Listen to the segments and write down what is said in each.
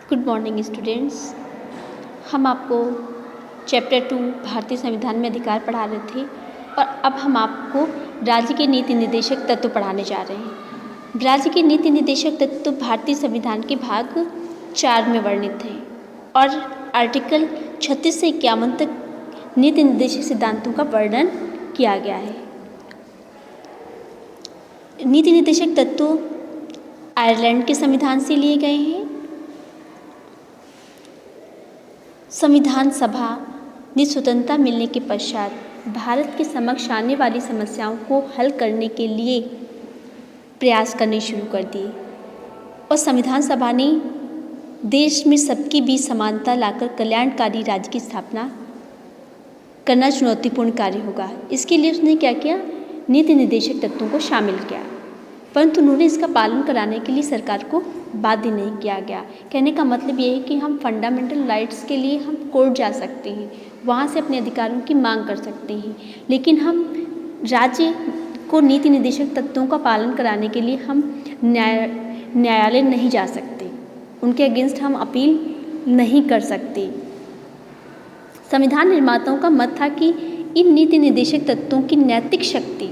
Good morning students. हम आपको chapter 2 भारतीय संविधान में अधिकार पढ़ा रहे थे और अब हम आपको राज्य के नीति निर्देशक तत्व पढ़ाने जा रहे हैं। राज्य के नीति निर्देशक तत्व भारतीय संविधान के भाग 4 में वर्णित हैं और आर्टिकल 36 से 51 तक नीति निर्देशक सिद्धांतों का वर्णन किया गया है। नीति निर्देशक तत्व आयरलैंड के संविधान से लिए गए हैं। संविधान सभा ने स्वतंत्रता मिलने के पश्चात भारत के समक्ष आने वाली समस्याओं को हल करने के लिए प्रयास करने शुरू कर दिए और संविधान सभा ने देश में सबके बीच समानता लाकर कल्याणकारी राज्य की स्थापना करना चुनौतीपूर्ण कार्य होगा। इसके लिए उसने क्या किया, नीति निर्देशक तत्वों को शामिल किया, परंतु उन्होंने इसका पालन कराने के लिए सरकार को बाध्य नहीं किया गया। कहने का मतलब ये है कि हम फंडामेंटल राइट्स के लिए हम कोर्ट जा सकते हैं, वहाँ से अपने अधिकारों की मांग कर सकते हैं, लेकिन हम राज्य को नीति निर्देशक तत्वों का पालन कराने के लिए हम न्यायालय नहीं जा सकते, उनके अगेंस्ट हम अपील नहीं कर सकते। संविधान निर्माताओं का मत था कि इन नीति निर्देशक तत्वों की नैतिक शक्ति,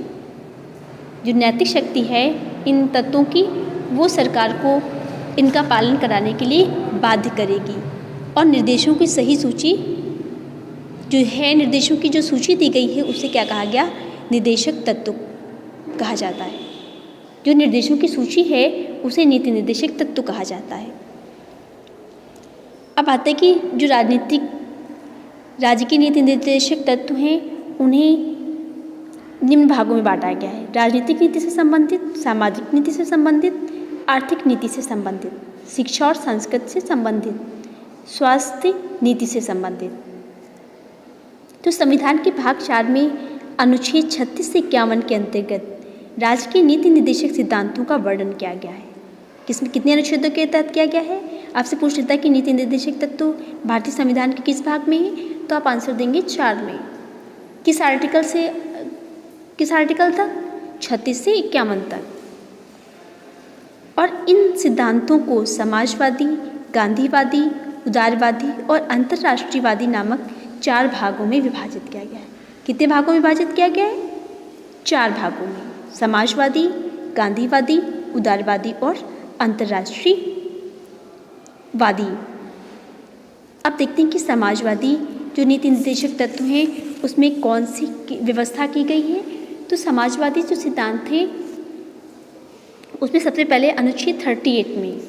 जो नैतिक शक्ति है इन तत्वों की, वो सरकार को इनका पालन कराने के लिए बाध्य करेगी और निर्देशों की सही सूची जो है, निर्देशों की जो सूची दी गई है उसे क्या कहा गया, निर्देशक तत्व कहा जाता है। जो निर्देशों की सूची है उसे नीति निर्देशक तत्व कहा जाता है। अब आते हैं कि जो राज्य के नीति निर्देशक तत्व हैं उन्हें निम्न भागों में बांटा गया है। राजनीतिक नीति से संबंधित, सामाजिक नीति से संबंधित, आर्थिक नीति से संबंधित, शिक्षा और संस्कृति से संबंधित, स्वास्थ्य नीति से संबंधित। तो संविधान के भाग 4 में अनुच्छेद 36 से 51 के अंतर्गत राज्य के नीति निर्देशक सिद्धांतों का वर्णन किया गया है। किसमें कितने अनुच्छेदों के तहत किया गया है? आपसे पूछ लेता है कि नीति निर्देशक तत्व भारतीय संविधान के किस भाग में है, तो आप आंसर देंगे 4 में। किस आर्टिकल तक? 36 से 51 तक। और इन सिद्धांतों को समाजवादी, गांधीवादी, उदारवादी और अंतर्राष्ट्रीयवादी नामक 4 भागों में विभाजित किया गया है। कितने भागों में विभाजित किया गया है? 4 भागों में, समाजवादी, गांधीवादी, उदारवादी और अंतर्राष्ट्रीयवादी। अब देखते हैं कि समाजवादी जो नीति निर्देशक तत्व हैं उसमें कौन सी व्यवस्था की गई है। तो समाजवादी जो सिद्धांत थे उसमें सबसे पहले अनुच्छेद 38 में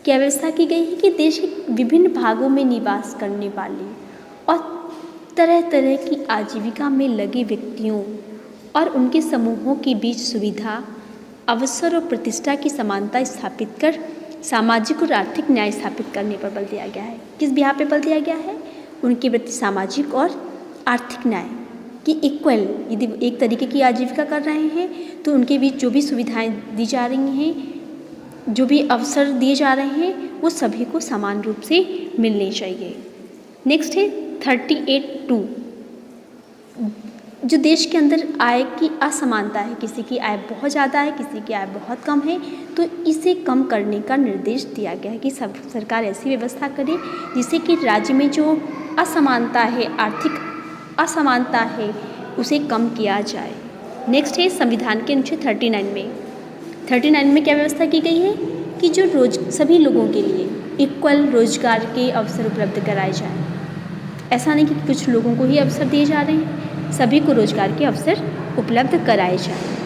क्या व्यवस्था की गई है कि देश के विभिन्न भागों में निवास करने वाले और तरह तरह की आजीविका में लगे व्यक्तियों और उनके समूहों के बीच सुविधा, अवसर और प्रतिष्ठा की समानता स्थापित कर सामाजिक और आर्थिक न्याय स्थापित करने पर बल दिया गया है। किस बिहार पे बल दिया गया है? उनके प्रति सामाजिक और आर्थिक न्याय कि इक्वल, यदि एक तरीके की आजीविका कर रहे हैं तो उनके बीच जो भी सुविधाएं दी जा रही हैं, जो भी अवसर दिए जा रहे हैं, वो सभी को समान रूप से मिलने चाहिए। नेक्स्ट है 38(2), जो देश के अंदर आय की असमानता है, किसी की आय बहुत ज़्यादा है, किसी की आय बहुत कम है, तो इसे कम करने का निर्देश दिया गया है कि सरकार ऐसी व्यवस्था करे जिससे कि राज्य में जो असमानता है, आर्थिक असमानता है, उसे कम किया जाए। नेक्स्ट है संविधान के अनुच्छेद 39 में क्या व्यवस्था की गई है कि जो सभी लोगों के लिए इक्वल रोजगार के अवसर उपलब्ध कराए जाएं। ऐसा नहीं कि कुछ लोगों को ही अवसर दिए जा रहे हैं, सभी को रोजगार के अवसर उपलब्ध कराए जाएं।